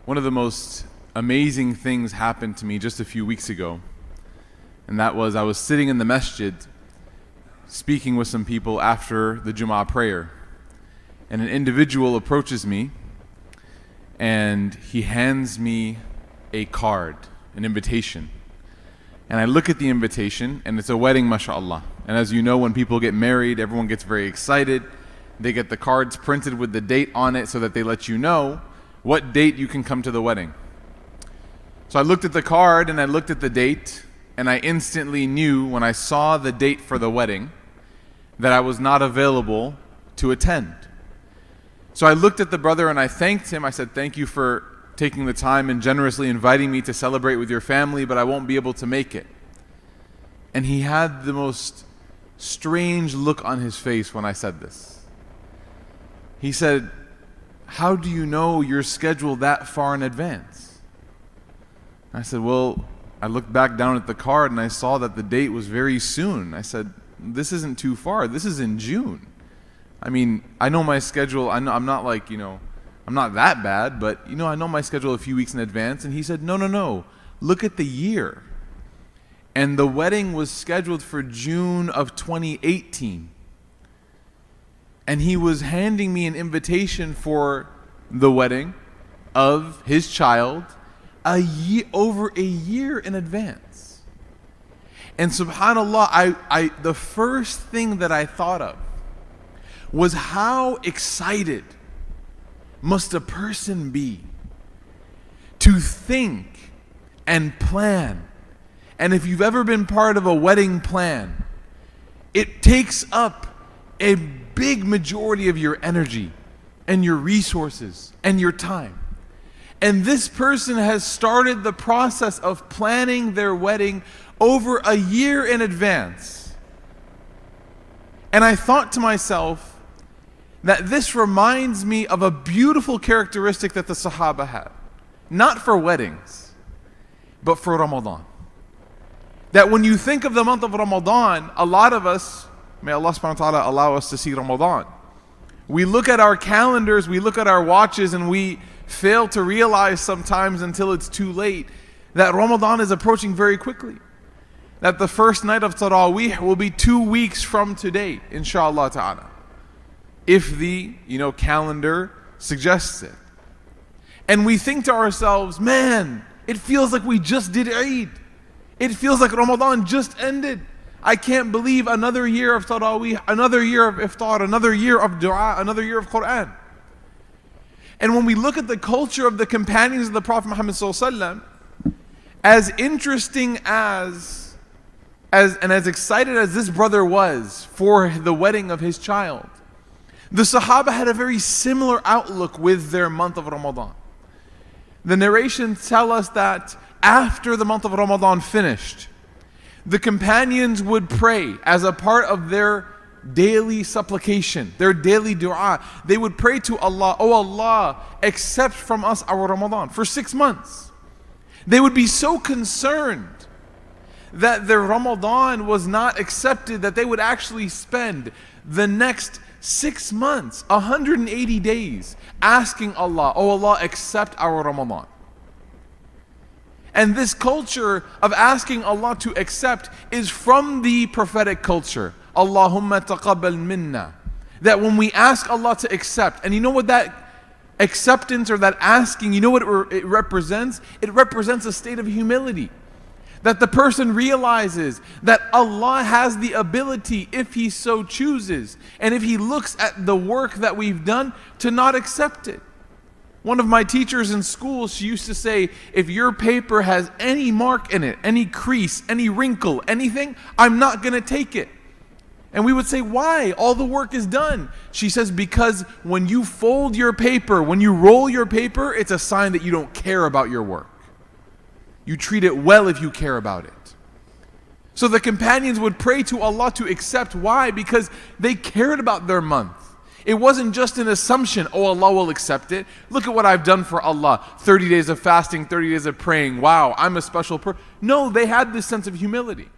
One of the most amazing things happened to me just a few weeks ago, and that was I was sitting in the masjid speaking with some people after the Jum'ah prayer, and an individual approaches me and he hands me a card, an invitation. And I look at the invitation, and it's a wedding, mashallah. And as you know, when people get married, everyone gets very excited. They get the cards printed with the date on it so that they let you know what date you can come to the wedding. So I looked at the card and I looked at the date, and I instantly knew when I saw the date for the wedding that I was not available to attend. So I looked at the brother and I thanked him. I said, "Thank you for taking the time and generously inviting me to celebrate with your family, but I won't be able to make it." And he had the most strange look on his face when I said this. He said, "How do you know you're scheduled that far in advance?" I said, "Well, I looked back down at the card and I saw that the date was very soon." I said, "This isn't too far. This is in June. I mean, I know my schedule. I'm not like, I'm not that bad, but I know my schedule a few weeks in advance." And he said, No. Look at the year. And the wedding was scheduled for June of 2018. And he was handing me an invitation for the wedding of his child over a year in advance. And subhanAllah, the first thing that I thought of was how excited must a person be to think and plan. And if you've ever been part of a wedding plan, it takes up a big majority of your energy and your resources and your time. And this person has started the process of planning their wedding over a year in advance. And I thought to myself that this reminds me of a beautiful characteristic that the Sahaba had. Not for weddings, but for Ramadan. That when you think of the month of Ramadan, a lot of us, may Allah subhanahu wa ta'ala allow us to see Ramadan, we look at our calendars, we look at our watches, and we fail to realize sometimes until it's too late that Ramadan is approaching very quickly. That the first night of Taraweeh will be 2 weeks from today, inshallah ta'ala, if the calendar suggests it. And we think to ourselves, man, it feels like we just did Eid. It feels like Ramadan just ended. I can't believe another year of Taraweeh, another year of Iftar, another year of Dua, another year of Quran. And when we look at the culture of the companions of the Prophet Muhammad sallallahu alaihi wasallam, as interesting as excited as this brother was for the wedding of his child, the Sahaba had a very similar outlook with their month of Ramadan. The narrations tell us that after the month of Ramadan finished, the companions would pray as a part of their daily supplication, their daily dua. They would pray to Allah, "Oh Allah, accept from us our Ramadan," for 6 months. They would be so concerned that their Ramadan was not accepted that they would actually spend the next 6 months, 180 days, asking Allah, "Oh Allah, accept our Ramadan." And this culture of asking Allah to accept is from the prophetic culture. Allahumma taqabbal minna. That when we ask Allah to accept, and you know what that acceptance or that asking, you know what it represents? It represents a state of humility. That the person realizes that Allah has the ability, if He so chooses, and if He looks at the work that we've done, to not accept it. One of my teachers in school, she used to say, "If your paper has any mark in it, any crease, any wrinkle, anything, I'm not going to take it." And we would say, "Why? All the work is done." She says, "Because when you fold your paper, when you roll your paper, it's a sign that you don't care about your work. You treat it well if you care about it." So the companions would pray to Allah to accept. Why? Because they cared about their month. It wasn't just an assumption, "Oh, Allah will accept it. Look at what I've done for Allah. 30 days of fasting, 30 days of praying. Wow, I'm a special person." No, they had this sense of humility.